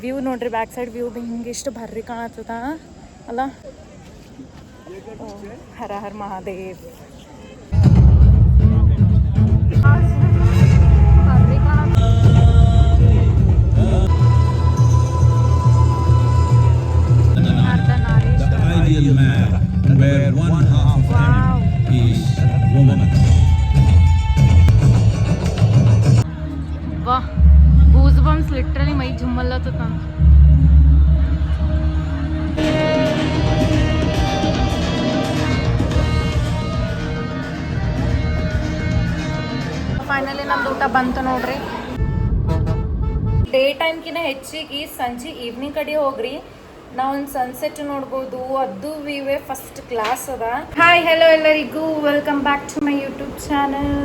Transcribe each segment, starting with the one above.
View ನೋಡ್ರಿ, back side view ಹಿಂಗೆ ಎಷ್ಟು ಭರ್ರಿ ಕಾಣತ್ತದ ಅಲ್ಲ. ಹರ ಹರ್ Mahadev. Ideal man, where one half of him is woman. ವಾಹ್, ಗೂಸ್ ಬಂಪ್ಸ್ ಲಿಟ್ರಲಿ ಮೈ ಜುಮ್ಮಲ್ಲತ್ತ. Finally ನಮ್ದು ಊಟ ಬಂತು ನೋಡ್ರಿ. ಡೇ ಟೈಮ್ಕಿನ್ನ ಹೆಚ್ಚಿಗೆ ಸಂಜೆ ಈವ್ನಿಂಗ್ ಕಡೆ ಹೋಗ್ರಿ, ನಾವೊಂದು ಸನ್ಸೆಟ್ ನೋಡ್ಬೋದು. ಅದು ವಿವೇ ಫಸ್ಟ್ ಕ್ಲಾಸ್ ಅದ. ಹಾಯ್ ಹಲೋ ಎಲ್ಲರಿಗೂ, welcome back to my YouTube channel.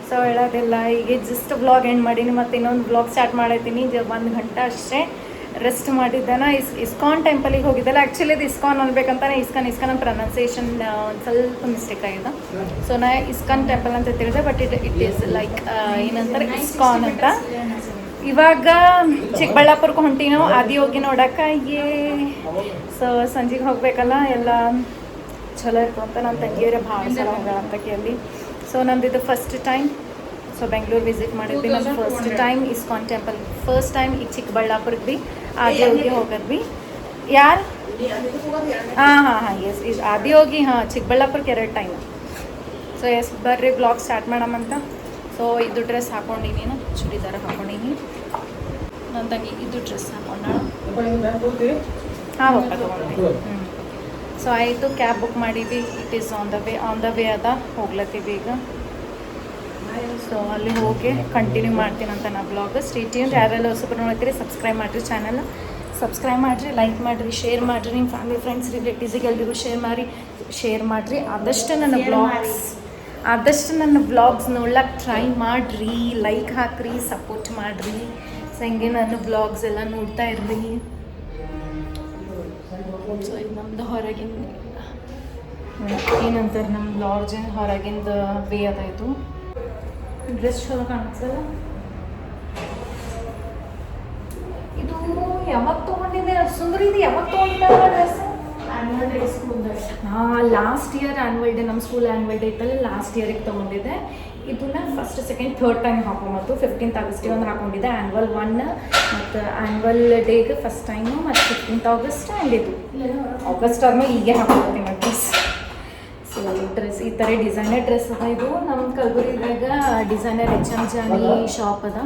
So ಹೇಳೋದಿಲ್ಲ, ಈಗ ಜಸ್ಟ್ ವ್ಲಾಗ್ ಎಂಡ್ ಮಾಡೀನಿ, ಮತ್ತು ಇನ್ನೊಂದು ವ್ಲಾಗ್ ಸ್ಟಾರ್ಟ್ ಮಾಡೈತೀನಿ. 1 ಗಂಟೆ ಅಷ್ಟೇ ರೆಸ್ಟ್ ಮಾಡಿದ್ದಾನ. ಇಸ್ಕಾನ್ ಟೆಂಪಲಿಗೆ ಹೋಗಿದ್ದಲ್ಲ. ಆ್ಯಕ್ಚುಲಿ ಇದು ಇಸ್ಕಾನ್ ಅನ್ಬೇಕಂತಾನೆ ಇಸ್ಕಾನ್ ಪ್ರೊನೌನ್ಸಿಯೇಷನ್ ಒಂದು ಸ್ವಲ್ಪ ಮಿಸ್ಟೇಕ್ ಆಗಿದೆ. ಸೊ ನಾ ಇಸ್ಕಾನ್ ಟೆಂಪಲ್ ಅಂತ ತಿಳಿದೆ, ಬಟ್ ಇಟ್ ಈಸ್ ಲೈಕ್ ಏನಂತಾರೆ ಇಸ್ಕಾನ್ ಅಂತ. ಇವಾಗ ಚಿಕ್ಕಬಳ್ಳಾಪುರಕ್ಕೆ ಹೊಂಟಿ ನಾವು ಆದಿಯೋಗಿ ನೋಡಕ್ಕೆ. ಸೊ ಸಂಜೆಗೆ ಹೋಗ್ಬೇಕಲ್ಲ, ಎಲ್ಲ ಚಲೋ ಇರ್ತವೆ ಅಂತ ನಮ್ಮ ತಂಗಿಯವರೇ ಭಾಳ ಸಲ ಹೋಗೋಣ ಅಂತ ಕೇಳಿ. ಸೊ ನಮ್ದು ಇದು first time. So Bengaluru visit ಮಾಡಿದ್ವಿ, ನಮ್ಮ first time ISKCON temple. First time ಈಗ ಚಿಕ್ಕಬಳ್ಳಾಪುರಕ್ಕೆ ಭೀ ಆದಿಯೋಗಿ ಹೋಗೋದ್ವಿ. ಯಾರು? ಹಾಂ ಎಸ್, ಇದು ಆದಿಯೋಗಿ ಚಿಕ್ಕಬಳ್ಳಾಪುರಕ್ಕೆ 2 ಟೈಮ್. ಸೊ ಎಸ್ ಬರ್ರಿ ಬ್ಲಾಗ್ ಸ್ಟಾರ್ಟ್ ಮಾಡಮಂತ. ಸೊ ಇದು ಡ್ರೆಸ್ ಹಾಕ್ಕೊಂಡಿನಿ, ಚೂಡಿದಾರ ಹಾಕ್ಕೊಂಡಿನಿ. ನನ್ನ ತಂಗಿ ಇದು ಡ್ರೆಸ್ ಹಾಕೊಂಡಾಳ. ಹಾಂ ಒಪ್ಪ ತೊಗೊಂಡು. ಸೊ ಆಯಿತು, ಕ್ಯಾಬ್ ಬುಕ್ ಮಾಡೀವಿ. It is on the way ಅದ, ಹೋಗ್ಲತ್ತೀವಿ ಈಗ. ಸೊ ಅಲ್ಲಿ ಹೋಗಿ ಕಂಟಿನ್ಯೂ ಮಾಡ್ತೀನಂತ ನಾ ಬ್ಲಾಗ್. Stay tuned. ಯಾರೆಲ್ಲ ಹೊಸಬ್ರು ನೋಡ್ತೀರಿ ಸಬ್ಸ್ಕ್ರೈಬ್ ಮಾಡಿರಿ, ಚಾನಲ್ ಸಬ್ಸ್ಕ್ರೈಬ್ ಮಾಡಿರಿ, ಲೈಕ್ ಮಾಡಿರಿ, ಶೇರ್ ಮಾಡಿರಿ, ನಿಮ್ಮ ಫ್ಯಾಮಿಲಿ ಫ್ರೆಂಡ್ಸ್ ರಿಲೇಟಿವ್ಸಿಗೆ ಎಲ್ರಿಗೂ ಶೇರ್ ಮಾಡಿರಿ. ಆದಷ್ಟು ನನ್ನ ಬ್ಲಾಗ್ಸ್ ನೋಡ್ಲಕ್ಕೆ ಟ್ರೈ ಮಾಡಿರಿ, ಲೈಕ್ ಹಾಕ್ರಿ, ಸಪೋರ್ಟ್ ಮಾಡಿರಿ. ಸೊ ಹಿಂಗೆ ನನ್ನ ಬ್ಲಾಗ್ಸ್ ಎಲ್ಲ ನೋಡ್ತಾ ಇರ್ರಿ. ಸೊ ಇದು ನಮ್ಮದು ಹೊರಗಿನ ಏನಂತಾರೆ, ನಮ್ಮ ಲಾಡ್ಜಿನ ಹೊರಗಿಂದ ವೇ ಅದಾಯಿತು. ಡ್ರೆಸ್ ಚಲೋ ಕಾಣಿಸಲ್ಲ. ಇದು ಯಾವಾಗ ತೊಗೊಂಡಿದ್ದೆ ಸುಂದರಿ? ಇದು ಯಾವಾಗ ತೊಗೊಂಡಿದ್ದ ಡ್ರೆಸ್? ಹಾಂ, ಲಾಸ್ಟ್ ಇಯರ್ ಆ್ಯನ್ಯುವಲ್ ಡೇ, ನಮ್ಮ ಸ್ಕೂಲ್ ಆ್ಯನ್ಯುವಲ್ ಡೇ ಇತ್ತಲ್ಲ, ಲಾಸ್ಟ್ ಇಯರಿಗೆ ತೊಗೊಂಡಿದ್ದೆ. ಇದನ್ನ ಫಸ್ಟ್ ಸೆಕೆಂಡ್ ಥರ್ಡ್ ಟೈಮ್ ಹಾಕೊಂಬತ್ತು. 15th ಆಗಸ್ಟಿಗೆ ಒಂದು ಹಾಕೊಂಡಿದ್ದೆ, ಆ್ಯನ್ಯುವಲ್ 1 ಮತ್ತು ಆ್ಯನ್ಯುವಲ್ ಡೇಗೆ ಫಸ್ಟ್ ಟೈಮು, ಮತ್ತು 15th ಆಗಸ್ಟ್. ಆ್ಯಂಡ್ ಇದು ಆಗಸ್ಟ್ ಆದಮೇಲೆ ಹೀಗೆ ಹಾಕೊಳ್ತೀನಿ ಡ್ರೆಸ್. ಸೊ ಡ್ರೆಸ್ ಈ ಥರ ಡಿಸೈನರ್ ಡ್ರೆಸ್ ಅದ. ಇದು ನಮ್ಮ ಕಲಬುರ್ಗಿದಾಗ ಡಿಸೈನರ್ HM ಜಾನಿ ಶಾಪ್ ಅದ,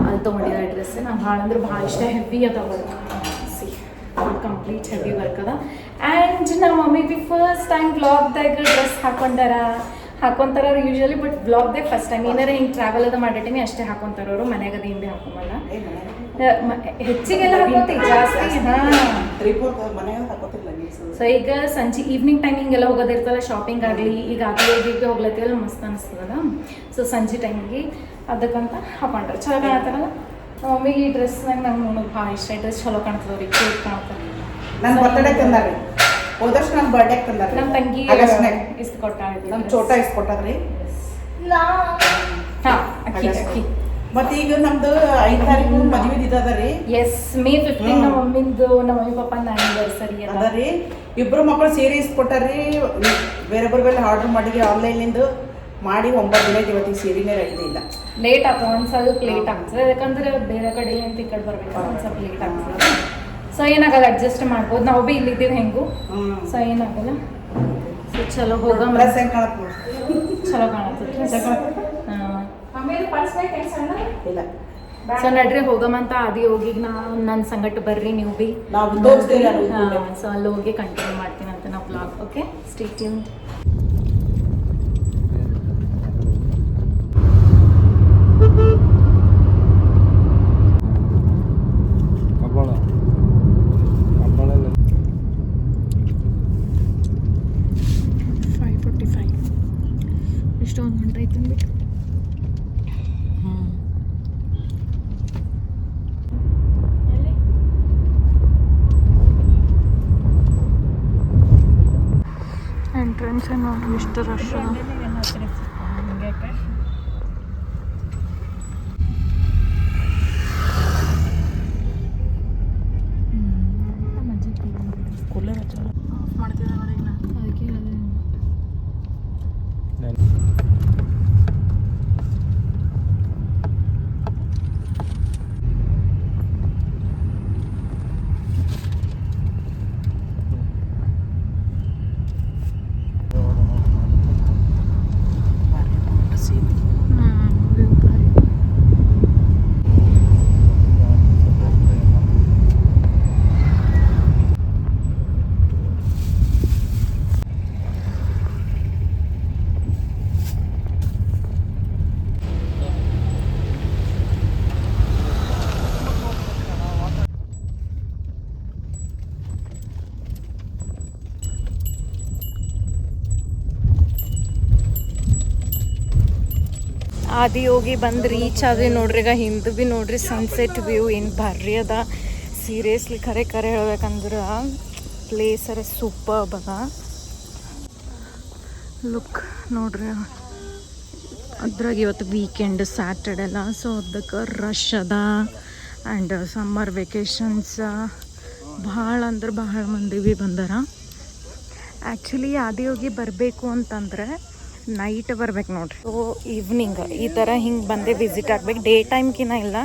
ಅಲ್ಲಿ ತೊಗೊಂಡಿದ್ದ ಡ್ರೆಸ್. ನಂಗೆ ಭಾಳ ಅಂದ್ರೆ ಭಾಳ ಇಷ್ಟ. ಹೆವಿ ಅದ ವರ್ಕ್, ಕಂಪ್ಲೀಟ್ ಹೆವಿ ವರ್ಕ್ ಅದ. ಆ್ಯಂಡ್ ನಮ್ಮ ಮಮ್ಮಿ ಬಿ ಫಸ್ಟ್ ಟೈಮ್ ಬ್ಲಾಗ್ದಾಗ ಡ್ರೆಸ್ ಹಾಕೊಂತಾರ ಯೂಶ್ವಲಿ, ಬಟ್ ಬ್ಲಾಗ್ದಾಗ ಫಸ್ಟ್ ಟೈಮ್. ಏನಾರ ಹಿಂಗೆ ಟ್ರಾವೆಲ್ ಅದ ಮಾಡಿರ್ತೀನಿ ಅಷ್ಟೇ ಹಾಕೊಂತಾರ ಅವರು. ಮನ್ಯಾಗ ಅದು ಹಿಂಗೆ ಹಾಕೊಂಬಲ್ಲ, ಹೆಚ್ಚಿಗೆಲ್ಲ ಹಾಕೋತೀವಿ ಜಾಸ್ತಿ. ಸೊ ಈಗ ಸಂಜೆ ಈವ್ನಿಂಗ್ ಟೈಮ್ ಹಿಂಗೆಲ್ಲ ಹೋಗೋದಿರ್ತಲ್ಲ, ಶಾಪಿಂಗ್ ಆಗಲಿ, ಈಗ ಆದಿಯೋಗಿಗೆ ಹೋಗ್ಲತ್ತೀವಲ್ಲ, ಮಸ್ತ್ ಅನಿಸ್ತದಲ್ಲ. ಸೊ ಸಂಜೆ ಟೈಮಿಗೆ ಅದಕ್ಕಂತ ಹಾಕೊಂಡ್ರೆ ಚಲೋ ಕಾಣತ್ತಾರಲ್ಲ. ಮಮ್ಮಿಗೆ ಈ ಡ್ರೆಸ್ನಾಗ ನಂಗೆ ಭಾಳ ಇಷ್ಟ. ಡ್ರೆಸ್ ಚಲೋ ಕಾಣ್ತದವ್ರಿ, ಕ್ಯೂಟ್ ಕಾಣ್ತಾರೆ. ನನ್ನ ಬರ್ತಡೇ ತಂದಾರಿ, ಹೋದಷ್ಟು ನನ್ನ ಬರ್ಡೇ ತಂದಾರಿ. ನಮ್ಮ ತಂಗಿ ಇಸ್ಕೊಟ್ಟಾಳಿ, ನಮ್ಮ ಚೋಟ ಇಸ್ಕೊಟ್ಟದ್ರಿ. ಹಾಂ ಅಕ್ಕಿ. ಮತ್ತೆ ಈಗ ನಮ್ದು 5 ತಾರೀಕು ಮದುವೆ ಇದದರಿ. ಎಸ್, May 15 ನಮ್ಮ ಮಮ್ಮಿಂದು, ನಮ್ಮ ಮಮ್ಮಿ ಪಪ್ಪನ ಆ್ಯನಿವರ್ಸರಿ ಅದ ರೀ. ಇಬ್ಬರು ಮಕ್ಕಳು ಸೀರೆ ಇಸ್ಕೊಟ್ಟಾರಿ. ಬೇರೆ ಆರ್ಡರ್ ಮಾಡಿದ್ವಿ ಆನ್ಲೈನಿಂದ ಮಾಡಿ 9 ದಿನ ಇವತ್ತಿಗೆ ಸೀರೆನೇ ರೆಡಿ ಇಲ್ಲ. ಲೇಟ್ ಆಗ್ತದೆ, ಒಂದು ಸ್ವಲ್ಪ ಲೇಟ್ ಆಗ್ತದೆ. ಯಾಕಂದ್ರೆ ಬೇರೆ ಕಡೆಯಿಂದ ಈ ಕಡೆ ಬರ್ಬೇಕು, ಒಂದು ಸ್ವಲ್ಪ ಲೇಟ್ ಆಗ್ತದೆ. ಸೊ ಏನಾಗಲ್ಲ, ಅಡ್ಜಸ್ಟ್ ಮಾಡ್ಬೋದು. ನಾವು ಭೀ ಇಲ್ಲಿದ್ದೀವಿ ಹೆಂಗು. ಸೊ ಏನಾಗಲ್ಲ. ಸೊ ಚಲೋ ಹೋಗ ಚಲೋ ಕಾಣತ್ತೆ. ಇಲ್ಲ ಸೊ ನಡ್ರಿ ಹೋಗಮಂತ ಆದಿಯೋಗಿಗೆ. ನನ್ನ ಸಂಗಟ ಬರ್ರಿ ನೀವು ಭೀ. ಸೊ ಅಲ್ಲಿ ಹೋಗಿ ಕಂಟಿನ್ಯೂ ಮಾಡ್ತೀನಿ ಅಂತ ನಾವು ಬ್ಲಾಗ್. Okay, stay tuned. ಇಷ್ಟೊಂದು ಗಂಟೆ ಐತೆ ಅಂದ್ಬಿಟ್ಟು ಎಂಟ್ರೆನ್ಸ್ ನೋಡಿ ಎಷ್ಟು ರಶ್ ಅದ. ಆದಿಯೋಗಿ ಬಂದು ರೀಚ್ ಆದ್ವಿ ನೋಡ್ರಿ. ಈಗ ಹಿಂದೆ ಭೀ ನೋಡ್ರಿ ಸನ್ಸೆಟ್ ವ್ಯೂ ಏನು ಭಾರಿ ಅದ. ಸೀರಿಯಸ್ಲಿ ಖರೆ ಹೇಳ್ಬೇಕಂದ್ರೆ ಪ್ಲೇಸರ ಸೂಪರ್ಬ್ ಅದ. ಲುಕ್ ನೋಡ್ರಿ, ಅದ್ರಾಗ ಇವತ್ತು ವೀಕೆಂಡ್ ಸ್ಯಾಟರ್ಡೆ ಅಲ್ಲ, ಸೊ ಅದಕ್ಕೆ ರಶ್ ಅದ. ಆ್ಯಂಡ್ ಸಮ್ಮರ್ ವೆಕೇಷನ್ಸ್ ಭಾಳ ಅಂದ್ರೆ ಭಾಳ ಮಂದಿ ಭೀ ಬಂದಾರ. ಆ್ಯಕ್ಚುಲಿ ಆದಿಯೋಗಿ ಬರಬೇಕು ಅಂತಂದ್ರೆ ನೈಟ್ ಬರ್ಬೇಕು ನೋಡ್ರಿ. ಸೊ ಈವ್ನಿಂಗ್ ಈ ಥರ ಹಿಂಗೆ ಬಂದೇ ವಿಸಿಟ್ ಆಗ್ಬೇಕು. ಡೇ ಟೈಮ್ಕಿನ್ನ ಇಲ್ಲ,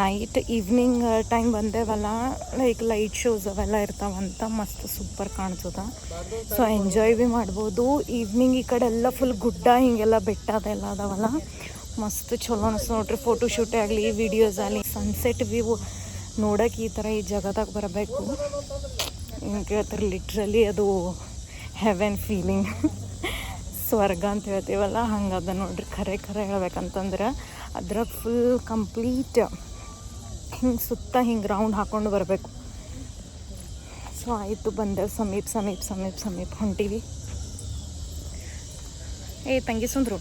ನೈಟ್ ಈವ್ನಿಂಗ್ ಟೈಮ್ ಬಂದೇವಲ್ಲ, ಲೈಕ್ ಲೈಟ್ ಶೋಸ್ ಅವೆಲ್ಲ ಇರ್ತಾವಂತ, ಮಸ್ತ್ ಸೂಪರ್ ಕಾಣಿಸ್ತದ. ಸೊ ಎಂಜಾಯ್ ಭೀ ಮಾಡ್ಬೋದು. ಈವ್ನಿಂಗ್ ಈ ಕಡೆ ಎಲ್ಲ ಫುಲ್ ಗುಡ್ಡ ಹಿಂಗೆಲ್ಲ ಬೆಟ್ಟ ಅದೆಲ್ಲ ಅದಾವಲ್ಲ, ಮಸ್ತ್ ಚಲೋ ಅನಿಸ್ತು ನೋಡ್ರಿ. ಫೋಟೋ ಶೂಟೇ ಆಗಲಿ, ವಿಡಿಯೋಸ್ ಆಗಲಿ, ಸನ್ಸೆಟ್ ವ್ಯೂ ನೋಡೋಕೆ ಈ ಥರ ಈ ಜಾಗದಾಗ ಬರಬೇಕು. ಹಿಂಗೆ ಹೇಳ್ತಾರೆ ಲಿಟ್ರಲಿ ಅದು ಹೆವೆನ್ ಫೀಲಿಂಗ್. ಸ್ವರ್ಗ ಅಂತ ಹೇಳ್ತೀವಲ್ಲ ಹಂಗದ ನೋಡ್ರಿ. ಖರೆ ಹೇಳ್ಬೇಕಂತಂದ್ರೆ ಅದ್ರಾಗ ಫುಲ್ ಕಂಪ್ಲೀಟ್ ಹಿಂಗೆ ಸುತ್ತ ಹಿಂಗೆ ರೌಂಡ್ ಹಾಕ್ಕೊಂಡು ಬರಬೇಕು. ಸೊ ಆಯಿತು, ಬಂದೆವು. ಸಮೀಪ ಹೊಂಟೀವಿ. ತಂಗಿ ಸುಂದ್ರು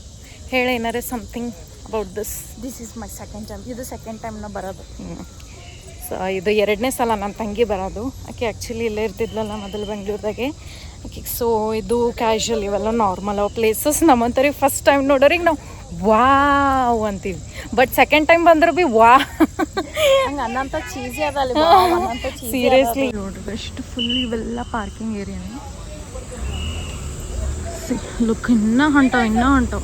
ಹೇಳಿ ಏನಾರೇ something about this is my second time. ಇದು ಸೆಕೆಂಡ್ ಟೈಮ್ ನಾ ಬರೋದು. ಸೊ ಇದು 2ನೇ ಸಲ ನನ್ನ ತಂಗಿ ಬರೋದು. ಆಕೆ ಆ್ಯಕ್ಚುಲಿ ಇಲ್ಲೇ ಇರ್ತಿದ್ಲಲ್ಲ ಮೊದಲು ಬೆಂಗಳೂರದಾಗೆ ಆಕೆಗೆ. ಸೊ ಇದು ಕ್ಯಾಶುವಲ್, ಇವೆಲ್ಲ ನಾರ್ಮಲ್ ಅವು ಪ್ಲೇಸಸ್. ನಮ್ಮಂತವ್ರಿಗೆ ಫಸ್ಟ್ ಟೈಮ್ ನೋಡೋರಿಗೆ ನಾವು ವಾವ್ ಅಂತೀವಿ, ಬಟ್ ಸೆಕೆಂಡ್ ಟೈಮ್ ಬಂದ್ರೆ ಭೀ ವಾ ಹಂಗೆ ಅನ್ನಂತ ಚೀಸಿ ಅದ. ಸೀರಿಯಸ್ಲಿ ನೋಡ್ರಿ, ಎಷ್ಟು ಫುಲ್ ಇವೆಲ್ಲ ಪಾರ್ಕಿಂಗ್ ಏರಿಯಾನೇ. ಲುಕ್ ಇನ್ನೂ ಹೊಂಟಾವ.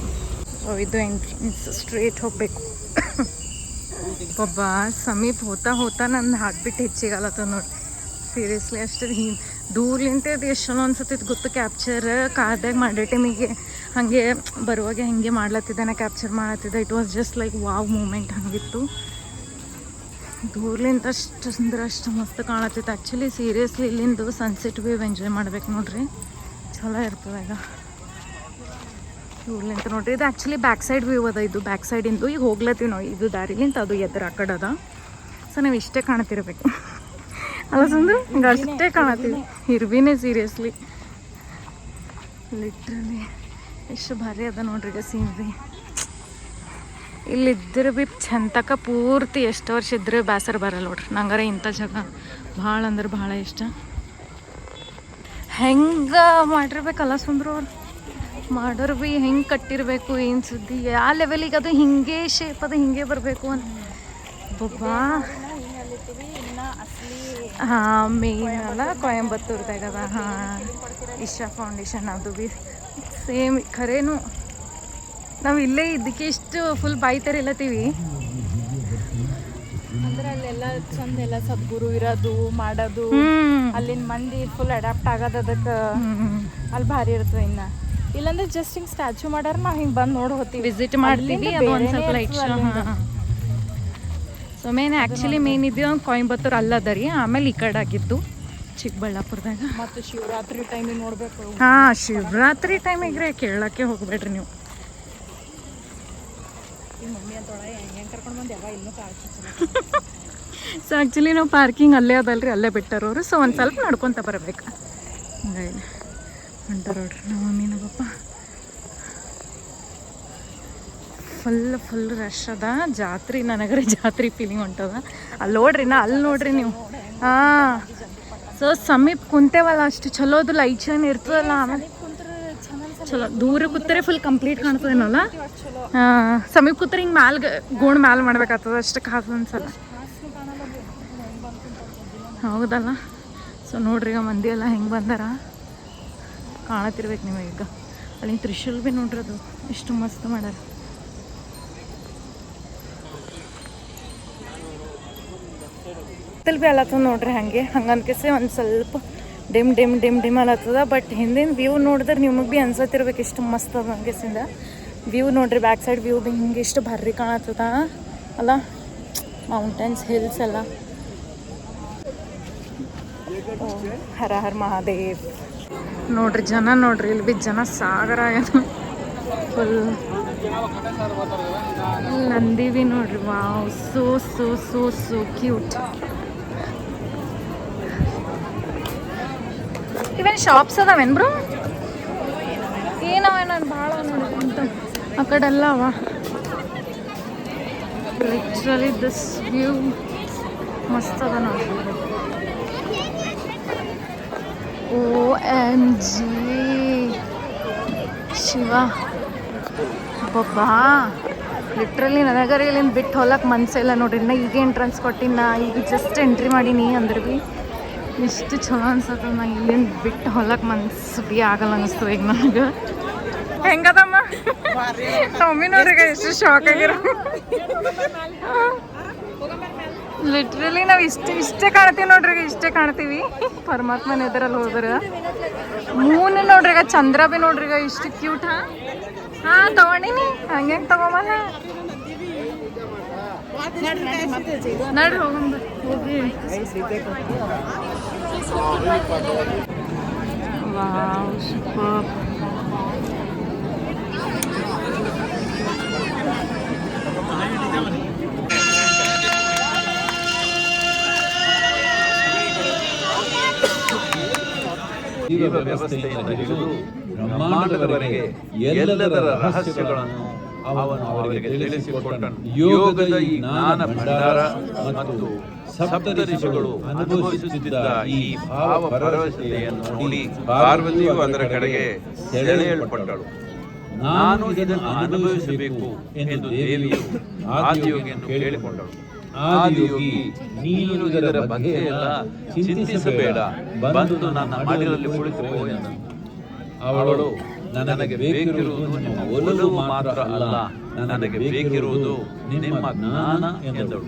ಇದು ಎಂಟ್ರೆನ್ಸ್, ಸ್ಟ್ರೇಟ್ ಹೋಗಬೇಕು. ಒಬ್ಬ ಸಮೀಪ ಹೋತಾ ನಂದು ಹಾಕ್ಬಿಟ್ಟು ಹೆಚ್ಚಿಗಲ್ಲತ್ತ ನೋಡಿ. ಸೀರಿಯಸ್ಲಿ ಅಷ್ಟು ದೂರ್ಲಿಂತ ಇದು ಎಷ್ಟು ಚಲೋ ಅನ್ಸತ್ತಿತ್ತು ಗೊತ್ತು. ಕ್ಯಾಪ್ಚರ್ ಕಾರ್ದಾಗ ಮಾಡೋ ಟೈಮಿಗೆ ಹಾಗೆ ಬರುವಾಗ ಹಿಂಗೆ ಮಾಡ್ಲತ್ತಿದ್ದಾನೆ, ಕ್ಯಾಪ್ಚರ್ ಮಾಡತ್ತಿದ್ದೆ. It was just like wow moment ಹಂಗಿತ್ತು. ದೂರ್ಲಿಂದ ಅಷ್ಟು ಅಂದ್ರೆ ಅಷ್ಟು ಮಸ್ತ್ ಕಾಣತ್ತಿತ್ತು. ಆ್ಯಕ್ಚುಲಿ ಸೀರಿಯಸ್ಲಿ ಇಲ್ಲಿಂದು ಸನ್ಸೆಟ್ ವ್ಯೂ ಎಂಜಾಯ್ ಮಾಡ್ಬೇಕು ನೋಡ್ರಿ, ಚಲೋ ಇರ್ತದೆ. ಈಗ ಇವ್ರಲಿಂತ ನೋಡ್ರಿ, ಇದು ಆ್ಯಕ್ಚುಲಿ ಬ್ಯಾಕ್ ಸೈಡ್ ವ್ಯೂ ಅದ. ಇದು ಬ್ಯಾಕ್ ಸೈಡಿಂದು ಈಗ ಹೋಗ್ಲತ್ತೀವಿ ನಾವು. ಇದು ದಾರಿಲಿಂತ ಅದು ಎದುರು ಆ ಕಡೆ ಅದ. ಸೊ ನಾವು ಇಷ್ಟೇ ಕಾಣತಿರ್ಬೇಕು ಅಲ್ಲ ಸುಂದ್ರು, ಹಿಂಗೆ ಅಷ್ಟೇ ಕಾಣತ್ತೀವಿ. ಇರ್ವಿನೇ ಸೀರಿಯಸ್ಲಿ ಲಿಟ್ರಲಿ ಎಷ್ಟು ಭಾರಿ ಅದ ನೋಡ್ರಿ. ಈಗ ಸೀನ್ರಿ ಇಲ್ಲಿದ್ದರೆ ಭೀ ಚಂತಕ ಪೂರ್ತಿ ಎಷ್ಟು ವರ್ಷ ಇದ್ರೆ ಬೇಸರ ಬರಲ್ಲ ನೋಡ್ರಿ. ನಂಗಾರ ಇಂಥ ಜಾಗ ಭಾಳ ಅಂದ್ರೆ ಭಾಳ ಇಷ್ಟ. ಹೆಂಗೆ ಮಾಡಿರ್ಬೇಕಲ್ಲ ಸುಂದ್ರು ಅವ್ರು ಮಾಡೋರು ಭೀ ಹೆಂಗೆ ಕಟ್ಟಿರಬೇಕು, ಏನು ಸುದ್ದಿ, ಯಾವ ಲೆವೆಲಿಗೆ ಅದು ಹಿಂಗೆ ಶೇಪ್ ಅದು ಹಿಂಗೆ ಬರಬೇಕು ಅಂತ ಬೊಬ್ಬಾ. ಹಾಂ, ಮೇನ್ ಅಲ್ಲ ಕೊಯಂಬತ್ತೂರ್ದಾಗ ಅದ. ಹಾಂ, ಇಶಾ ಫೌಂಡೇಶನ್ ಅದು ಭೀ ಸೇಮ್. ಖರೇನು ನಾವು ಇಲ್ಲೇ ಇದಕ್ಕೆ ಇಷ್ಟು ಫುಲ್ ಬಾಯ್ತಾರಿಲ್ಲತ್ತೀವಿ ಅಂದ್ರೆ ಅಲ್ಲೆಲ್ಲ ಚಂದ ಎಲ್ಲ ಸದ್ಗುರು ಇರೋದು ಮಾಡೋದು, ಅಲ್ಲಿನ ಮಂದಿ ಫುಲ್ ಅಡ್ಯಾಪ್ಟ್ ಆಗೋದು ಅದಕ್ಕೆ ಅಲ್ಲಿ ಭಾರಿ ಇರ್ತದೆ. ಇನ್ನು ಇಲ್ಲಾಂದ್ರೆ ಜಸ್ಟ್ ಹಿಂಗೆ ಸ್ಟ್ಯಾಚು ಮಾಡ್ಯಾರ, ನಾವು ಹಿಂಗೆ ಬಂದು ನೋಡಿ ಹೋಗ್ತೀವಿ, ವಿಸಿಟ್ ಮಾಡ್ತೀವಿ. ಅದು ಒಂದು ಸ್ವಲ್ಪ ಲೈಟ್ ಶೋ. ಹಾಂ, ಸೊ ಆ್ಯಕ್ಚುಲಿ ಮೇನ್ ಇದೆಯೋ ಕೊಯಂಬತ್ತೂರು ಅಲ್ಲದ ರೀ. ಆಮೇಲೆ ಈ ಕಡೆ ಆಗಿದ್ದು ಚಿಕ್ಕಬಳ್ಳಾಪುರದಾಗ. ಮತ್ತು ಶಿವರಾತ್ರಿ ಟೈಮಿಗೆ ನೋಡಬೇಕು. ಹಾಂ, ಶಿವರಾತ್ರಿ ಟೈಮಿಗೆ ರೀ, ಕೇಳಕ್ಕೆ ಹೋಗ್ಬೇಡ್ರಿ ನೀವು. ಮಮ್ಮಿ ಅಂತೊಳೆ ಹೆಂಗೆ ಕರ್ಕೊಂಡು ಬಂದು ಯಾವ ಇನ್ನೂ ಸೊ ಆ್ಯಕ್ಚುಲಿ ನಾವು ಪಾರ್ಕಿಂಗ್ ಅಲ್ಲೇ ಅದಲ್ರಿ, ಅಲ್ಲೇ ಬಿಟ್ಟಾರವರು. ಸೊ ಒಂದು ಸ್ವಲ್ಪ ನಡ್ಕೊತ ಬರಬೇಕು. ಹಿಂಗಾಗಿ ಹೊಂಟಾರ ನೋಡ್ರಿ ನಮ್ಮ ಮಮ್ಮಿ ನಮ್ಮ ಪಪ್ಪ. ಫುಲ್ ರಶ್ ಅದ. ಜಾತ್ರೆ ನನಗರೆ ಜಾತ್ರೆ ಫೀಲಿಂಗ್ ಹೊಂಟದ. ಅಲ್ಲಿ ನೋಡ್ರಿ ಅಲ್ಲಿ ನೋಡ್ರಿ ನೀವು. ಹಾಂ, ಸೊ ಸಮೀಪ ಕುಂತೇವಲ್ಲ ಅಷ್ಟು ಚಲೋದು ಲೈಟ್ ಶೈನ್ ಇರ್ತದಲ್ಲ. ಆಮೇಲೆ ಚಲೋ ದೂರ ಕೂತ್ರೆ ಫುಲ್ ಕಂಪ್ಲೀಟ್ ಕಾಣ್ತದೇನಲ್ಲ. ಹಾಂ, ಸಮೀಪ ಕೂತ್ರೆ ಹಿಂಗೆ ಮ್ಯಾಲ್ಗೆ ಗೋಣ್ ಮ್ಯಾಲೆ ಮಾಡ್ಬೇಕಾಗ್ತದೆ, ಅಷ್ಟು ಕಾಸು ಅನ್ಸಲ್ಲ. ಹೌದಲ್ಲ. ಸೊ ನೋಡ್ರಿ ಈಗ ಮಂದಿ ಎಲ್ಲ ಹೆಂಗೆ ಬಂದಾರ ಕಾಣತಿರ್ಬೇಕು ನಿಮಗೀಗ. ಅಲ್ಲಿ ತ್ರಿಶೂಲ್ ಭೀ ನೋಡ್ರಿ, ಅದು ಎಷ್ಟು ಮಸ್ತ್ ಮಾಡ್ಯಾರ. ಭೀ ಅಲ್ಲತ್ತದ ನೋಡ್ರಿ ಹಂಗೆ ಹಂಗನ್ಕೆಸೆ ಒಂದು ಸ್ವಲ್ಪ ಡಿಮ್ ಅಲ್ಲತ್ತದ. ಬಟ್ ಹಿಂದಿನ ವ್ಯೂ ನೋಡಿದ್ರೆ ನಿಮಗೆ ಭೀ ಅನ್ಸತ್ತಿರ್ಬೇಕು ಎಷ್ಟು ಮಸ್ತ್ ಅದ ಹಂಗೆಸಿಂದ ವ್ಯೂ ನೋಡ್ರಿ. ಬ್ಯಾಕ್ ಸೈಡ್ ವ್ಯೂ ಭೀ ಹಿಂಗೆ ಎಷ್ಟು ಭಾರಿ ಕಾಣತ್ತದ ಅಲ್ಲ. ಮೌಂಟೇನ್ಸ್, ಹಿಲ್ಸ್ ಎಲ್ಲ. ಹರ ಹರ ಮಹಾದೇವ್. ನೋಡ್ರಿ ಜನ ನೋಡ್ರಿ, ಇಲ್ಲಿ ಭೀ ಜನ ಸಾಗರ ಆಗ್ಯದ ಫುಲ್. ನಂದಿ ಭೀ ನೋಡ್ರಿ, wow, so so so so cute. ಇವೇನು ಶಾಪ್ಸ್ ಅದಾವೇನು ಬ್ರೋ? ಏನವ ನಾನು ಭಾಳ ನೋಡಿ ಅಂತ ಆ ಕಡೆ ಎಲ್ಲ ಅವ. ಲಿಟ್ರಲಿ ದಿಸ್ ವ್ಯೂ ಮಸ್ತ್ ಅದ ನೋಡಿ. OMG ಶಿವ ಬಬ್ಬಾ, ಲಿಟ್ರಲಿ ನನಗರ ಇಲ್ಲಿಂದ ಬಿಟ್ಟು ಹೋಲಕ್ಕೆ ಮನಸ್ಸಿಲ್ಲ ನೋಡ್ರಿ. ನಾ ಈಗ ಎಂಟ್ರೆನ್ಸ್ ಕೊಟ್ಟಿನಿ, ನಾ ಈಗ ಜಸ್ಟ್ ಎಂಟ್ರಿ ಮಾಡೀನಿ ಅಂದ್ರೆ ಭೀ ಇಷ್ಟು ಚಲೋ ಅನ್ಸತ್ತ. ನಾ ಇಲ್ಲಿಂದ ಬಿಟ್ಟು ಹೊಲಕ್ಕೆ ಮನ್ಸು ಭೀ ಆಗಲ್ಲ ಅನ್ನಿಸ್ತು ಈಗ ನನಗೆ. ಹೆಂಗದಮ್ಮ ಮಮ್ಮಿ ನೋಡ್ರಿ ಎಷ್ಟು ಶಾಕ್ ಆಗಿರೋ. ಲಿಟ್ರಲಿ ನಾವು ಇಷ್ಟೇ ಕಾಣ್ತೀವಿ ನೋಡ್ರಿ, ಇಷ್ಟೇ ಕಾಣ್ತೀವಿ. ಪರಮಾತ್ಮನ ಎದುರಲ್ಲಿ ಹೋದ್ರೆ ಮೂನ್ ನೋಡ್ರಿ, ಈಗ ಚಂದ್ರ ಭೀ ನೋಡ್ರಿ ಈಗ ಇಷ್ಟು ಕ್ಯೂಟ್. ಹಾಂ ತಗೊಂಡಿನಿ, ಹಂಗೆ ತಗೊಂಬಲ್ಲ ನಡ್ರಿ ಹೋಗಂಬ ಹೋಗಿ. Wow super. ಈ ವ್ಯವಸ್ಥೆಯಿಂದ ಹಿಡಿದು ಬ್ರಹ್ಮಾಂಡದವರೆಗೆ ಎಲ್ಲದರ ರಹಸ್ಯಗಳನ್ನು ಅವನು ಅವರಿಗೆ ತಿಳಿಸಿಕೊಟ್ಟನು. ಯೋಗದ ಈ ಜ್ಞಾನ ಭಂಡಾರ ಮತ್ತು ಸಪ್ತಋಷಿಗಳು ಅನುಭವಿಸುತ್ತಿದ್ದ ಈ ಭಾವ ಪರವಶತೆಯನ್ನು ನೋಡಿ ಪಾರ್ವತಿಯು ಅದರ ಕಡೆಗೆ ಸೆಳೆಯಲ್ಪಟ್ಟಳು. ನಾನು ಇದನ್ನು ಅನುಭವಿಸಬೇಕು ಎಂದು ದೇವಿಯು ಆದಿಯೋಗಿಯನ್ನು ಕೇಳಿಕೊಂಡಳು. ಆದಿಯೋಗಿ, ನೀನು ಇದರ ಬಗ್ಗೆ ಎಲ್ಲ ಚಿಂತಿಸಬೇಡ, ಬಂದು ನನ್ನ ಮಡಿಲಲ್ಲಿ ಕುಳಿತುಕೋ ಎಂದನು. ಅವಳು, ನನಗೆ ಬೇಕಿರುವುದು ನಿಮ್ಮ ಒಲವು ಮಾತ್ರ ಅಲ್ಲ, ನನಗೆ ಬೇಕಿರುವುದು ನಿಮ್ಮ ಜ್ಞಾನ ಎಂದಳು.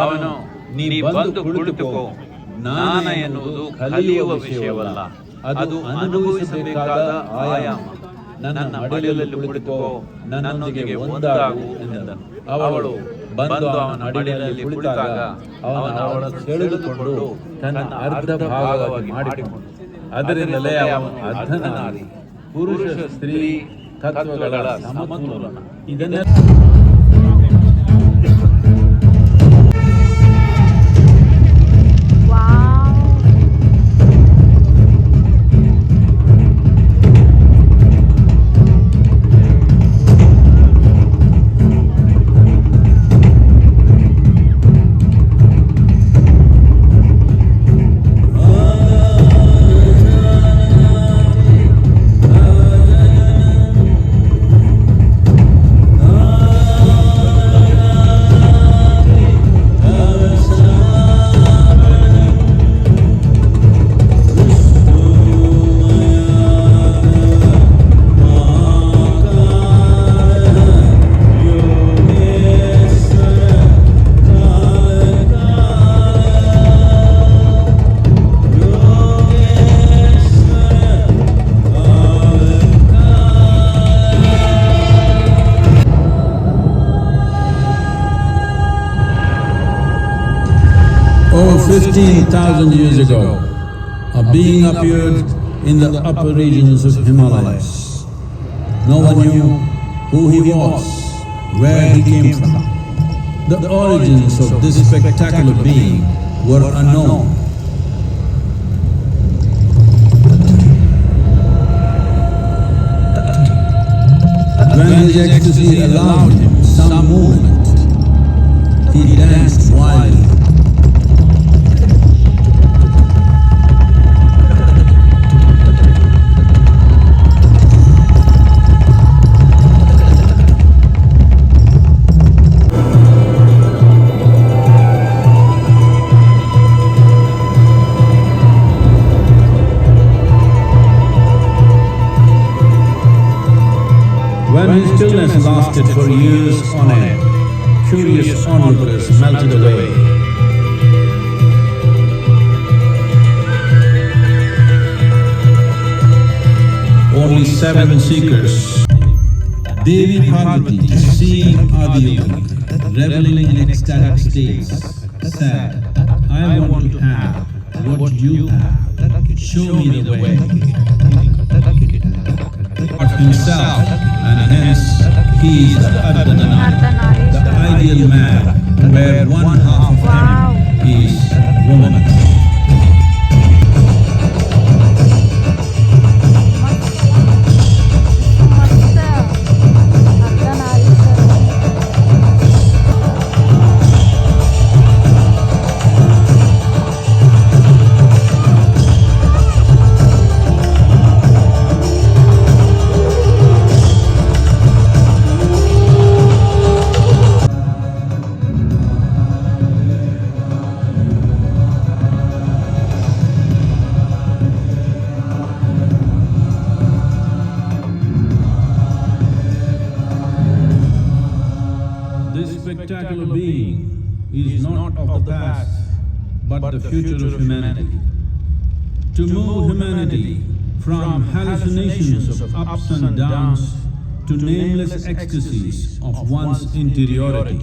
ಅವನು, ನೀ ಬಂದು ಕುಳಿತುಕೋ, ಜ್ಞಾನ ಎನ್ನುವುದು ಕಲಿಯುವ ವಿಷಯವಲ್ಲ, ಅದು ಅನುಭವಿಸಬೇಕಾದ ಆಯಾಮ. ನನ್ನ ಮಡಿಲಲ್ಲಿ ಕುಳಿತುಕೋ, ನನ್ನೊಂದಿಗೆ ಒಂದಾಗು ಎಂದನು. ಅವಳು ಬಂದು ಅವನ ಮಡಿಲಲ್ಲಿ ಕುಳಿತಾಗ ಅವಳನ್ನು ಸೆಳೆದುಕೊಂಡು ತನ್ನ ಅರ್ಧ ಭಾಗವಾಗಿ ಮಾಡಿಕೊಂಡು, ಅದರಿಂದಲೇ ಅವನು ಅರ್ಧನಾರಿ, ಪುರುಷ ಸ್ತ್ರೀ ತತ್ವಗಳ ಸಮತೋಲನ. ಇದನ್ನೇ over 15,000 years ago, a being appeared in the upper regions of Himalayas. No one knew who he was, where he came from. The origins of this spectacular being were unknown. When his ecstasy allowed him some movement, he danced wildly. When his stillness lasted for years on end, curious onlookers melted away. Only 7 seekers. Devi Parvati, seeing Adiyogi, reveling in ecstatic states, said, I want to have what you have. Show me the way. Himself, and hence he is the Ardhanari, the ideal man, where one half of him is woman. spectacular being is not of the past, but the future of humanity. To move humanity from hallucinations of ups and downs to nameless ecstasies of one's interiority.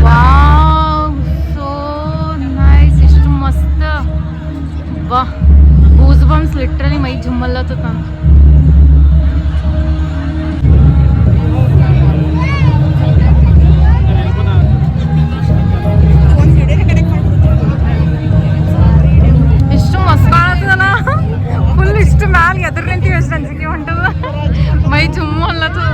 Wow so nice ಎಷ್ಟು ಮಸ್ತ್ ವಾ goose bumps literally ಮೈ ಜುಮ್ಮಲ್ಲತ್ತ ಎಷ್ಟು ಮಸ್ತ್ ಕಾಣತ್ತದಲ್ಲ full ಇಷ್ಟು ಮ್ಯಾಲ ಎದುರು ನಿಂತೀವಿ ಎಷ್ಟು ಅನ್ಸಿಕೆ ಹೊಂಟದ ಮೈ ಜುಮ್ಮು ಅಲ್ಲತ್ತದ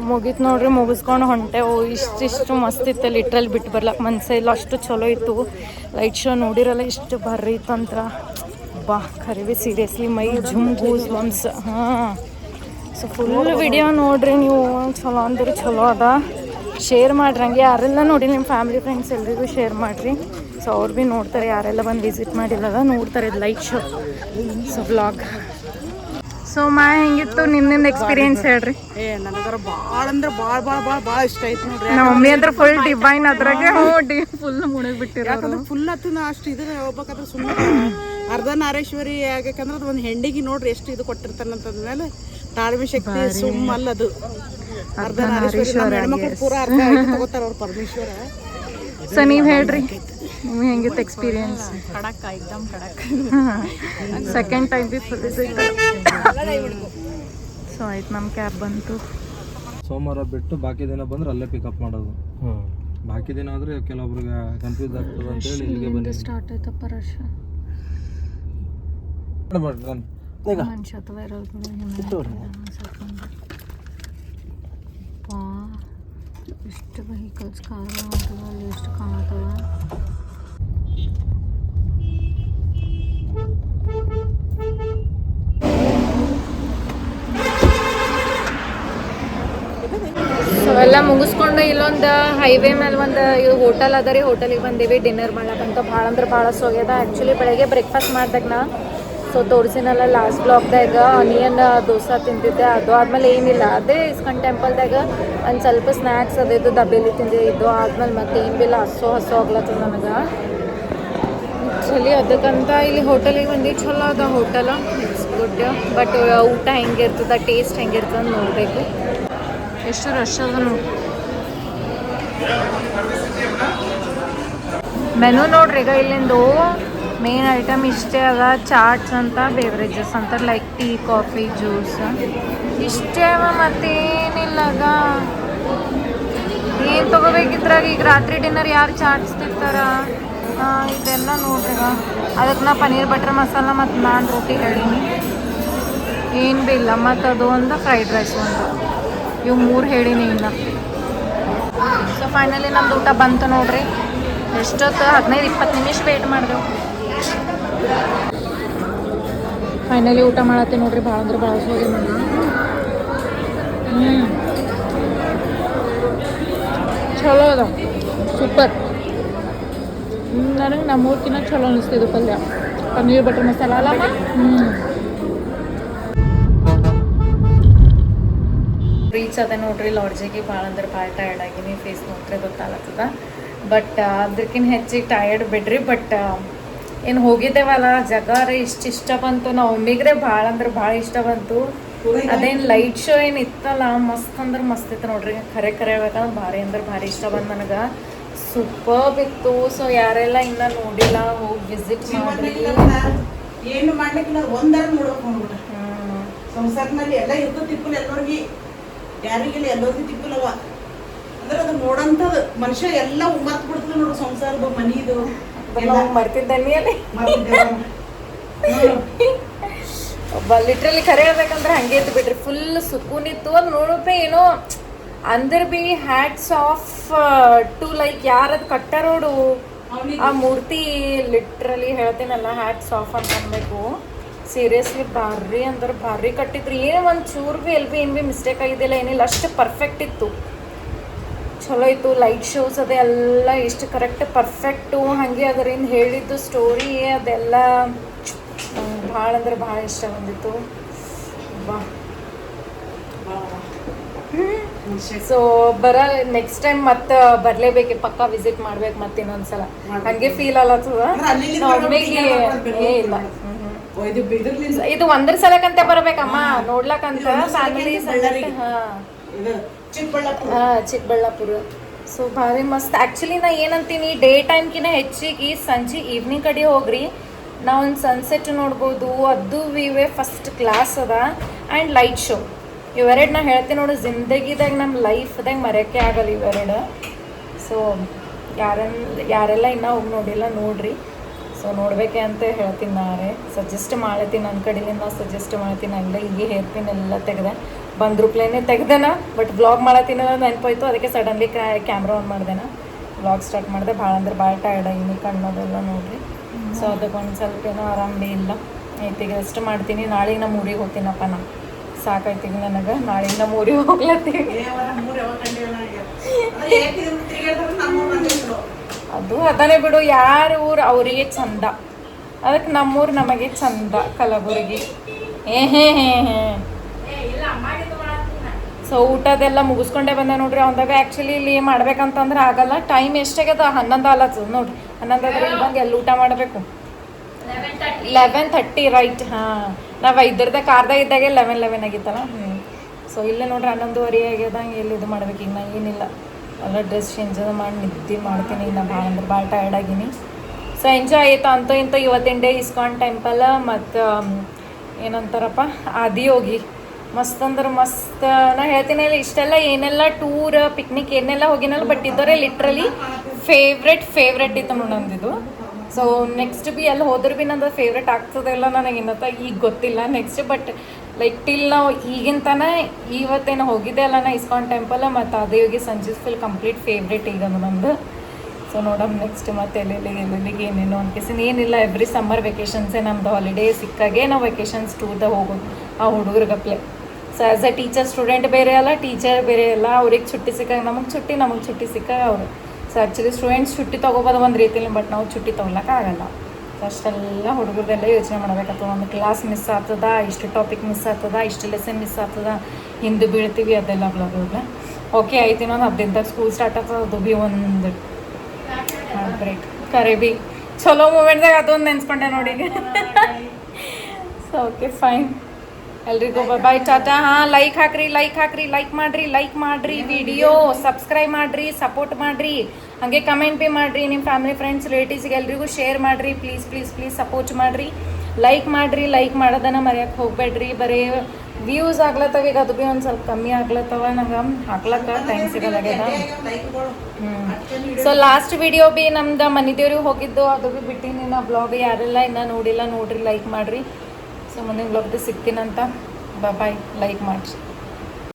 ಮುಗೀತು ನೋಡ್ರಿ, ಮುಗಿಸ್ಕೊಂಡು ಹೊಂಟೆವು. ಇಷ್ಟಿಷ್ಟು ಮಸ್ತ್ ಇತ್ತು, ಲಿಟ್ರಲ್ಲಿ ಬಿಟ್ಟು ಬರ್ಲಕ್ಕೆ ಮನಸ್ಸೇ ಇಲ್ಲ, ಅಷ್ಟು ಚಲೋ ಇತ್ತು. ಲೈಟ್ ಶೋ ನೋಡಿರಲ್ಲ ಎಷ್ಟು ಬರ್ರಿ ಇತ್ತಂತ್ರ ಬಾ ಖರೀವಿ ಸೀರಿಯಸ್ಲಿ ಮೈ ಜುಮ್ ಗೂಸ್ ಬಂಪ್ಸ್. ಹಾಂ, ಸೊ ಫುಲ್ ವಿಡಿಯೋ ನೋಡ್ರಿ ನೀವು, ಚಲೋ ಅಂದ್ರೆ ಚಲೋ ಅದ. ಶೇರ್ ಮಾಡ್ರಿ, ಹಂಗೆ ಯಾರೆಲ್ಲ ನೋಡಿ ನಿಮ್ಮ ಫ್ಯಾಮಿಲಿ ಫ್ರೆಂಡ್ಸ್ ಎಲ್ರಿಗೂ ಶೇರ್ ಮಾಡಿರಿ. ಸೊ ಅವ್ರು ಭೀ ನೋಡ್ತಾರೆ, ಯಾರೆಲ್ಲ ಬಂದು ವಿಸಿಟ್ ಮಾಡಿಲ್ಲದ ನೋಡ್ತಾರೆ light show. So vlog. So ಹೆಂಗಿತ್ತು ನಿನ್ನಿಂದ ಎಕ್ಸ್ಪೀರಿಯನ್ಸ್ ಹೇಳ್ರಿ. ನನಗರ ಭಾಳ ಅಂದ್ರೆ ಭಾಳ ಇಷ್ಟ ಆಯ್ತು ನೋಡ್ರಿ. ನಮ್ಮ ಮಮ್ಮಿ ಅಂದ್ರೆ ಫುಲ್ ಡಿವೈನ್ ಅದ್ರಾಗೆ ಫುಲ್ ಮುಳುಗಿ ಬಿಟ್ಟಿರೋ. ಯಾಕಂದ್ರೆ ಫುಲ್ ಹತ್ತು ನಾ ಅಷ್ಟು ಇದ್ರೆ ಹೋಗ್ಬೇಕಾದ್ರೆ ಸುಮ್ಮನೆ ಅರ್ಧನಾರೀಶ್ವರಿ ಯಾಕಂದ್ರೆ ಅದು ಒಂದು ಹೆಂಡಿಗೆ ನೋಡ್ರಿ ಎಷ್ಟು ಇದು ಕೊಟ್ಟಿರ್ತಾನಂತಂದ್ಮೇಲೆ ತಾಳ್ಮೆ ಶಕ್ತಿ ಸುಮ್ಮಲ್ಲದು. ಅರ್ಧನಾರೀಶ್ವರಿ ಹೆಣ್ಮಕ್ಳು ಪೂರ ಅರ್ಧ ತಗೋತಾರ ಅವ್ರು ಪರಮೇಶ್ವರ. ಸೊ ನೀವು ಹೇಳ್ರಿ, ನಿಮ್ಗೆ ಹೆಂಗಿತ್ತು ಎಕ್ಸ್ಪೀರಿಯನ್ಸ್? ಖಡಕ್ ಎಕ್ದಮ್ ಖಡಕ್. Second time B full so ಆಯ್ತು, ನಮ್ಮ ಕ್ಯಾಬ್ ಬಂತು. ಸೋಮವಾರ ಬಿಟ್ಟು ಬಾಕಿ ದಿನ ಬಂದ್ರೆ ಅಲ್ಲೇ ಪಿಕಪ್ ಮಾಡೋದು. ಬಾಕಿ ದಿನ ಆದರೆ ಕೆಲವೊಬ್ರಿಗೆ ಕನ್ಫ್ಯೂಸ್ ಆಗ್ತದೆ ಅಂತೇಳಿ ಇಲ್ಲಿಗೆ ಬಂದು ಸ್ಟಾರ್ಟ್ ಆಯ್ತಪ್ಪ ರಶ್. ಮನುಷ್ಯ ಅಥವಾ ಎಷ್ಟು ವೆಹಿಕಲ್ಸ್ ಕಾರ್ ಮಾಡ್ತವ, ಅಲ್ಲಿ ಎಷ್ಟು ಕಾಣತ್ತವ. ಸೊ ಎಲ್ಲ ಮುಗಿಸ್ಕೊಂಡು ಇಲ್ಲೊಂದು ಹೈವೇ ಮೇಲೆ ಒಂದು ಹೋಟೆಲ್ ಅದ ರೀ, ಹೋಟೆಲಿಗೆ ಬಂದೀವಿ ಡಿನ್ನರ್ ಮಾಡ್ಲಕ್ಕಂತ. ಭಾಳ ಅಂದ್ರೆ ಭಾಳ ಸೋಗ್ಯದ. ಆ್ಯಕ್ಚುಲಿ ಬೆಳಗ್ಗೆ ಬ್ರೇಕ್ಫಾಸ್ಟ್ ಮಾಡ್ದಾಗ ನಾ ಸೊ ತೋರಿಸಿನಲ್ಲ ಲಾಸ್ಟ್ ಬ್ಲಾಗ್ದಾಗ ಆನಿಯನ್ ದೋಸೆ ತಿಂತಿದ್ದೆ. ಅದು ಆದಮೇಲೆ ಏನಿಲ್ಲ, ಅದೇ ಇಸ್ಕಾನ್ ಟೆಂಪಲ್ದಾಗ ಒಂದು ಸ್ವಲ್ಪ ಸ್ನ್ಯಾಕ್ಸ್ ಅದಿದ್ದು ಡಬ್ಬೇಲಿ ತಿಂದಿದ್ದು. ಆದ್ಮೇಲೆ ಮತ್ತೆ ಏನು ಬಿಲ್ಲ, ಹಸು ಆಗ್ಲತ್ತದ ನನಗೆ. ಆ್ಯಕ್ಚುಲಿ ಅದಕ್ಕಂತ ಇಲ್ಲಿ ಹೋಟೆಲಿಗೆ ಬಂದು ಚಲೋ ಅದ ಹೋಟೆಲ್, ಇಟ್ಸ್ ಗುಡ್. ಬಟ್ ಊಟ ಹೆಂಗಿರ್ತದ, ಟೇಸ್ಟ್ ಹೆಂಗಿರ್ತದ ನೋಡಬೇಕು. ಎಷ್ಟು ರಶ್ ಅದ ನೋಡಿ. ಮೆನು ನೋಡ್ರಿ, ಈಗ ಇಲ್ಲಿಂದು ಮೇನ್ ಐಟಮ್ ಇಷ್ಟೇ ಅದ. ಚಾಟ್ಸ್ ಅಂತ, ಬೇವ್ರೇಜಸ್ ಅಂತ, ಲೈಕ್ ಟೀ, ಕಾಫಿ, ಜ್ಯೂಸ್ ಇಷ್ಟೇ ಅವ, ಮತ್ತೇನಿಲ್ಲಗ. ಏನು ತೊಗೋಬೇಕಿದ್ರಾಗ ಈಗ ರಾತ್ರಿ ಡಿನ್ನರ್ ಯಾರು ಚಾಟ್ಸ್ ತಿಂತಾರ? ಇದೆಲ್ಲ ನೋಡ್ರಿ. ಅದಕ್ಕೆ ನಾ ಪನ್ನೀರ್ ಬಟರ್ ಮಸಾಲ ಮತ್ತು ನಾನ್ ರೋಟಿ ಹೇಳೀನಿ, ಏನು ಭೀ ಇಲ್ಲ. ಮತ್ತು ಅದು ಒಂದು ಫ್ರೈಡ್ ರೈಸ್ ಒಂದು, ಇವು 3 ಹೇಳೀನಿ ಇನ್ನು. ಸೊ ಫೈನಲಿ ನಮ್ದು ಊಟ ಬಂತು ನೋಡ್ರಿ. ಎಷ್ಟೊತ್ತು 15-20 ನಿಮಿಷ ವೇಟ್ ಮಾಡಿದೆವು. ಫೈನಲಿ ಊಟ ಮಾಡತ್ತೆ ನೋಡ್ರಿ. ಭಾಳ ಅಂದ್ರೆ ಭಾಳ ಹೋಗಿ ಮಾಡಿ ಚಲೋ ಅದ. ಸೂಪರ್. ನನಗೆ ನಮ್ಮೂರ್ಕಿನ್ನ ಚಲೋ ಅನಿಸ್ತಿದ್ದು ಪಲ್ಯ. ಪನ್ನೀರ್ ಬಟರ್ ಮಸಾಲ ಅಲ್ಲಮ್ಮ. ರೀಚ್ ಅದ ನೋಡ್ರಿ ಲಾಡ್ಜಿಗೆ. ಭಾಳ ಅಂದ್ರೆ ಭಾಳ ಟಯರ್ಡ್ ಆಗೀನಿ. ಫೇಸ್ ನೋಡ್ರೆ ಗೊತ್ತಾಗ್ತದ. ಬಟ್ ಅದಕ್ಕಿಂತ ಹೆಚ್ಚಿಗೆ ಟಯರ್ಡ್ ಬಿಡ್ರಿ. ಬಟ್ ಏನು ಹೋಗಿದ್ದೇವಲ್ಲ ಜಾಗ ರೀ ಇಷ್ಟ ಬಂತು. ನಾವು ಒಮ್ಮಿಗ್ರೆ ಭಾಳ ಅಂದ್ರೆ ಭಾಳ ಇಷ್ಟ ಬಂತು. ಅದೇನು ಲೈಟ್ ಶೋ ಏನು ಇತ್ತಲ್ಲ ಮಸ್ತ್ ಅಂದ್ರೆ ಮಸ್ತ್ ಇತ್ತು ನೋಡ್ರಿ. ಖರೆ ಹೇಳ್ಬೇಕಂದ್ರೆ ಭಾರಿ ಅಂದ್ರೆ ಭಾರಿ ಇಷ್ಟ ಬಂದು ನನಗೆ. ಸೂಪರ್ ಇತ್ತು. ಸೊ ಯಾರೆಲ್ಲ ಇನ್ನೂ ನೋಡಿಲ್ಲ ಹೋಗಿ ವಿಸಿಟ್ ಮಾಡ್ರಿ. ಏನು ಮಾಡ್ಲಿಕ್ಕಿಲ್ಲ, ಒಂದಾರ ನೋಡೋಕೆ ಹೋಗ್ಬಿಟ್ಟ. ಸಂಸಾರದಲ್ಲಿ ಎಲ್ಲ ಇರ್ತದೆ ತಿಪ್ಪಲ್ ಎಲ್ಲರಿಗೆ, ಯಾರಿಗಿಲ್ಲ ಎಲ್ಲರಿಗೂ ತಿಪ್ಪಲವ. ಅಂದ್ರೆ ಅದು ನೋಡಂಥದ್ದು ಮನುಷ್ಯ ಎಲ್ಲ ಮರ್ತು ಬಿಡ್ತದೆ ನೋಡು. ಸಂಸಾರದ ಮನಿದು ಮರ್ತಿದ್ದೇನೆ ಅಲ್ಲಿ ಲಿಟ್ರಲಿ ಖರೆ ಹೇಳ್ಬೇಕಂದ್ರೆ ಹಂಗೆ ಇತ್ತು ಬಿಡ್ರಿ. ಫುಲ್ ಸುಕೂನ್ ಇತ್ತು. ಅದು ನೋಡೋಕೆ ಏನೋ ಅಂದ್ರ ಬಿ ಹ್ಯಾಟ್ಸ್ ಆಫ್ ಟು ಲೈಕ್ ಯಾರದು ಕಟ್ಟಾರೋಡು ಆ ಮೂರ್ತಿ. ಲಿಟ್ರಲಿ ಹೇಳ್ತೀನಲ್ಲ ಹ್ಯಾಟ್ಸ್ ಆಫ್ ಅಂತ ಅನ್ಬೇಕು. ಸೀರಿಯಸ್ಲಿ ಭಾರಿ ಅಂದ್ರೆ ಭಾರಿ ಕಟ್ಟಿದ್ರಿ. ಏನೋ ಒಂದು ಚೂರು ಭೀ ಎಲ್ಲಿ ಭೀ ಏನು ಭೀ ಮಿಸ್ಟೇಕ್ ಆಗಿದ್ದಿಲ್ಲ, ಏನಿಲ್ಲ. ಅಷ್ಟು ಪರ್ಫೆಕ್ಟ್ ಇತ್ತು, ಚಲೋ ಇತ್ತು. ಲೈಟ್ ಶೋಸ್ ಅದೆಲ್ಲ ಎಷ್ಟು ಕರೆಕ್ಟ್ ಪರ್ಫೆಕ್ಟು. ಹಾಗೆ ಅದರಿಂದ ಹೇಳಿದ್ದು ಸ್ಟೋರಿ ಅದೆಲ್ಲ ಭಾಳ ಅಂದ್ರೆ ಭಾಳ ಇಷ್ಟ ಬಂದಿತ್ತು. ಬಾ ಸೊ ನೆಕ್ಸ್ಟ್ ಟೈಮ್ ಮತ್ತೆ ಬರಲೇಬೇಕು, ಪಕ್ಕ ವಿಸಿಟ್ ಮಾಡ್ಬೇಕು ಮತ್ತೆ ಇನ್ನೊಂದ್ಸಲ. ಹಂಗೆ ಫೀಲ್ ಅಲ್ಲತ್ತದ. ಇಲ್ಲ ಇದು ಒಂದ್ರ ಸಲಕ್ಕಂತೆ ಬರ್ಬೇಕಮ್ಮ ನೋಡ್ಲಕ್ಕಂತ ಫ್ಯಾಮಿಲಿ ಚಿಕ್ಕಬಳ್ಳಾಪುರ. ಸೊ ಭಾರಿ ಮಸ್ತ್. ಆ್ಯಕ್ಚುಲಿ ನಾ ಏನಂತೀನಿ, ಡೇ ಟೈಮ್ಕಿನ್ನ ಹೆಚ್ಚಿಗೆ ಸಂಜೆ ಈವ್ನಿಂಗ್ ಕಡೆ ಹೋಗ್ರಿ. ನಾವು ಒಂದು ಸನ್ಸೆಟ್ ನೋಡ್ಬೋದು. ಅದು ವಿವೇ ಫಸ್ಟ್ ಕ್ಲಾಸ್ ಅದ. ಆ್ಯಂಡ್ ಲೈಟ್ ಶೋ ಇವೆರಡು ನಾ ಹೇಳ್ತೀನಿ ನೋಡು, ಜಿಂದಗಿದಾಗ ನಮ್ಮ ಲೈಫ್ದಾಗ ಮರೆಯೋಕ್ಕೆ ಆಗಲ್ಲ ಇವೆರಡು. ಸೊ ಯಾರೆಲ್ಲ ಇನ್ನೂ ಹೋಗಿ ನೋಡಿಲ್ಲ ನೋಡ್ರಿ. ಸೊ ನೋಡ್ಬೇಕೆ ಅಂತ ಹೇಳ್ತೀನಿ. ನಾರೇ ಸಜೆಸ್ಟ್ ಮಾಡ್ತೀನಿ, ನನ್ನ ಕಡೆಯಿಂದ ಸಜೆಸ್ಟ್ ಮಾಡ್ತೀನಿ. ಅಲ್ಲೇ ಈಗ ಹೇರ್ ಪಿನ್ ಎಲ್ಲ ತೆಗೆದೆ ಬಂದ್ರು ಪ್ಲೇನೇ ತೆಗ್ದೇನ. ಬಟ್ ವ್ಲಾಗ್ ಮಾಡತ್ತೀನಲ್ಲ ನೆನಪಾಯ್ತು, ಅದಕ್ಕೆ ಸಡನ್ಲಿ ಕ್ಯಾಮ್ರಾ ಆನ್ ಮಾಡ್ದೇನ ವ್ಲಾಗ್ ಸ್ಟಾರ್ಟ್ ಮಾಡಿದೆ. ಭಾಳ ಅಂದ್ರೆ ಭಾಳ ಟಯರ್ಡ್ ಆಗಿನಿ, ಕಣ್ಣೋದೆಲ್ಲ ನೋಡ್ರಿ. ಸೊ ಅದಕ್ಕೆ ಒಂದು ಸ್ವಲ್ಪ ಏನೋ ಆರಾಮೇ ಇಲ್ಲ. ಐತಿಗೆ ರೆಸ್ಟ್ ಮಾಡ್ತೀನಿ. ನಾಳೆಗೆ ನಮ್ಮ ಊರಿಗೆ ಹೋಗ್ತೀನಪ್ಪ. ನಾ ಸಾಕಾಯ್ತೀಗ ನನಗೆ. ನಾಳೆಗೆ ನಮ್ಮ ಊರಿಗೆ ಹೋಗ್ಲತ್ತೀವಿ. ಅದು ಅದಾನೆ ಬಿಡು, ಯಾರ ಊರು ಅವರಿಗೆ ಚಂದ. ಅದಕ್ಕೆ ನಮ್ಮೂರು ನಮಗೆ ಚಂದ, ಕಲಬುರಗಿ. ಸೊ ಊಟದೆಲ್ಲ ಮುಗಿಸ್ಕೊಂಡೇ ಬಂದೆ ನೋಡ್ರಿ. ಅವಂದಾಗ ಆ್ಯಕ್ಚುಲಿ ಇಲ್ಲಿ ಮಾಡ್ಬೇಕಂತಂದ್ರೆ ಆಗಲ್ಲ. ಟೈಮ್ ಎಷ್ಟಾಗ್ಯದ 11 ಆಲತ್ತದ ನೋಡ್ರಿ. 11 ಆದ್ರೆ ಇಲ್ಲಿ ಬಂದು ಎಲ್ಲ ಊಟ ಮಾಡಬೇಕು. 11:30 ರೈಟ್. ಹಾಂ, ನಾವು 5 ಕಾರ್ದಾಗ ಇದ್ದಾಗೆ 11 ಆಗಿತ್ತಲ್ಲ. ಸೊ ಇಲ್ಲೇ ನೋಡ್ರಿ 11:30 ಆಗ್ಯದ. ಎಲ್ಲಿ ಇದು ಮಾಡ್ಬೇಕು ಈಗ. ನಾ ಏನಿಲ್ಲ, ಎಲ್ಲ ಡ್ರೆಸ್ ಚೇಂಜ್ ಮಾಡಿ ನಿದ್ದೆ ಮಾಡ್ತೀನಿ. ನಾ ಭಾಳ ಅಂದ್ರೆ ಭಾಳ ಟಯರ್ಡ್ ಆಗೀನಿ. ಸೊ ಎಂಜಾಯ್ ಆಯಿತು ಅಂತೂ ಇಂಥ ಇವತ್ತಿನ ಡೇ. ಇಸ್ಕಾನ್ ಟೆಂಪಲ್ ಮತ್ತು ಏನಂತಾರಪ್ಪ ಆದಿಯೋಗಿ ಮಸ್ತ್ ಅಂದ್ರೆ ಮಸ್ತ್. ನಾ ಹೇಳ್ತೀನಿ ಇಷ್ಟೆಲ್ಲ ಏನೆಲ್ಲ ಟೂರ್ ಪಿಕ್ನಿಕ್ ಏನೆಲ್ಲ ಹೋಗಿನಲ್ಲ, ಬಟ್ ಇದ್ದವರೇ ಲಿಟ್ರಲಿ ಫೇವ್ರೆಟ್ ಇತ್ತು ನಂದಿದ್ದು. ಸೊ ನೆಕ್ಸ್ಟ್ ಬಿ ಅಲ್ಲಿ ಹೋದ್ರೆ ಬಿ ನಂದು ಫೇವ್ರೆಟ್ ಆಗ್ತದೆಲ್ಲ ನನಗೆ ಇನ್ನತ್ತ ಈಗ ಗೊತ್ತಿಲ್ಲ ನೆಕ್ಸ್ಟ್. ಬಟ್ ಲೈಕ್ ಟಿಲ್ ನಾವು ಈಗಿನ ತನ ಇವತ್ತೇನು ಹೋಗಿದ್ದೆ ಅಲ್ಲ ನಾ ಇಸ್ಕಾನ್ ಟೆಂಪಲ್ ಮತ್ತು ಆದಿಯೋಗಿ ಸಂಜೆ ಫುಲ್ ಕಂಪ್ಲೀಟ್ ಫೇವ್ರೇಟ್ ಈಗ ನಂದು. ಸೊ ನೋಡಮ್ ನೆಕ್ಸ್ಟ್ ಮತ್ತೆ ಎಲ್ಲೆಲ್ಲಿಗೆ ಏನೇನೋ ಅನ್ಕೇಸಿನ ಏನಿಲ್ಲ. ಎವ್ರಿ ಸಮ್ಮರ್ ವೆಕೇಷನ್ಸೇ ನಮ್ದು ಹಾಲಿಡೇ ಸಿಕ್ಕಾಗೆ ನಾವು ವೆಕೇಷನ್ಸ್ ಟೂರ್ದಾಗ ಹೋಗೋದು ಆ ಹುಡುಗರಿಗಪ್ಲೆ. So as a teacher student ಬೇರೆ ಅಲ್ಲ, ಟೀಚರ್ ಬೇರೆ ಅಲ್ಲ. ಅವ್ರಿಗೆ छुट्टी ಸಿಕ್ಕಾಗ ನಮಗೆ छुट्टी ಸಿಕ್ಕಾಗ ಅವರು. ಸೊ ಆ್ಯಕ್ಚುಲಿ ಸ್ಟೂಡೆಂಟ್ಸ್ छुट्टी ತೊಗೋಬೋದು ಒಂದು ರೀತಿಲಿ, ಬಟ್ ನಾವು छुट्टी ತೊಗೊಳಕ್ಕಾಗಲ್ಲ. ಸೊ ಅಷ್ಟೆಲ್ಲ ಹುಡುಗರದೆಲ್ಲ ಯೋಚನೆ ಮಾಡಬೇಕಾಗ್ತದೆ. ಒಂದು ಕ್ಲಾಸ್ ಮಿಸ್ ಆಗ್ತದ, ಇಷ್ಟು ಟಾಪಿಕ್ ಮಿಸ್ ಆಗ್ತದ, ಇಷ್ಟು ಲೆಸನ್ ಮಿಸ್ ಆಗ್ತದ, ಹಿಂದೆ ಬೀಳ್ತೀವಿ, ಅದೆಲ್ಲ ಬ್ಲಾಗ್ಲ. ಓಕೆ ಆಯ್ತು, ಇನ್ನೊಂದು 10 ದಿನದಾಗ ಸ್ಕೂಲ್ ಸ್ಟಾರ್ಟ್ ಆಗ್ತದೆ. ಅದು ಭೀ ಒಂದು ಬ್ರೇಕ್ ಕರೆ ಭೀ ಚಲೋ ಮೂಮೆಂಟ್ದಾಗ ಅದೊಂದು ನೆನ್ಸ್ಕೊಂಡೆ ನೋಡಿ. ಸೊ ಓಕೆ ಫೈನ್, ಎಲ್ರಿಗೂ ಬಾಯ್ ಟಾಟಾ. ಹಾಂ, ಲೈಕ್ ಹಾಕ್ರಿ, ಲೈಕ್ ಮಾಡಿರಿ ವಿಡಿಯೋ, ಸಬ್ಸ್ಕ್ರೈಬ್ ಮಾಡಿರಿ, ಸಪೋರ್ಟ್ ಮಾಡಿರಿ, ಹಾಗೆ ಕಮೆಂಟ್ ಭೀ ಮಾಡಿರಿ. ನಿಮ್ಮ ಫ್ಯಾಮಿಲಿ ಫ್ರೆಂಡ್ಸ್ ರಿಲೇಟಿವ್ಸ್ಗೆ ಎಲ್ರಿಗೂ ಶೇರ್ ಮಾಡಿರಿ. ಪ್ಲೀಸ್ ಸಪೋರ್ಟ್ ಮಾಡಿರಿ. ಲೈಕ್ ಮಾಡೋದನ್ನು ಮರೆಯೋಕ್ಕೆ ಹೋಗ್ಬೇಡ್ರಿ. ಬರೀ ವ್ಯೂಸ್ ಆಗ್ಲತ್ತವ ಈಗ, ಅದು ಭೀ ಒಂದು ಸ್ವಲ್ಪ ಕಮ್ಮಿ ಆಗ್ಲತ್ತವ. ನಂಗೆ ಹಾಕ್ಲಕ್ಕ ಟೈಮ್ ಸಿಗಲಾಗ್ಯದ. ಸೊ ಲಾಸ್ಟ್ ವಿಡಿಯೋ ಭೀ ನಮ್ದು ಮನೆ ದೇವ್ರಿಗೆ ಹೋಗಿದ್ದು, ಅದು ಭೀ ಬಿಟ್ಟಿನಿ ನಾ ಬ್ಲಾಗ್. ಯಾರೆಲ್ಲ ಇನ್ನೂ ನೋಡಿಲ್ಲ ನೋಡ್ರಿ, ಲೈಕ್ ಮಾಡಿರಿ. ಸೊ ಮುಂದಿನ ಬ್ಲಾಗ್ದು ಸಿಗ್ತೀನಂತ. ಬಾಯ್, ಲೈಕ್ ಮಾಡಿರಿ.